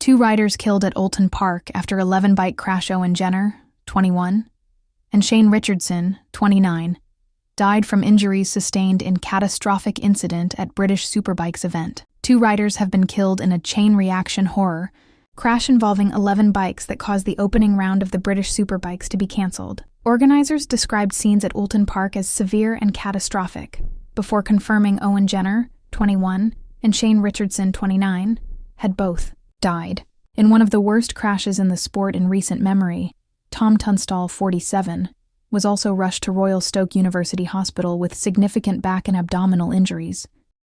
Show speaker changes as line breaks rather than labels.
2 riders killed at Oulton Park after 11-bike crash. Owen Jenner, 21, and Shane Richardson, 29, died from injuries sustained in catastrophic incident at British Superbikes event. 2 riders have been killed in a chain reaction horror crash involving 11 bikes that caused the opening round of the British Superbikes to be cancelled. Organizers described scenes at Oulton Park as severe and catastrophic, before confirming Owen Jenner, 21, and Shane Richardson, 29, had both died. In one of the worst crashes in the sport in recent memory, Tom Tunstall, 47, was also rushed to Royal Stoke University Hospital with significant back and abdominal injuries.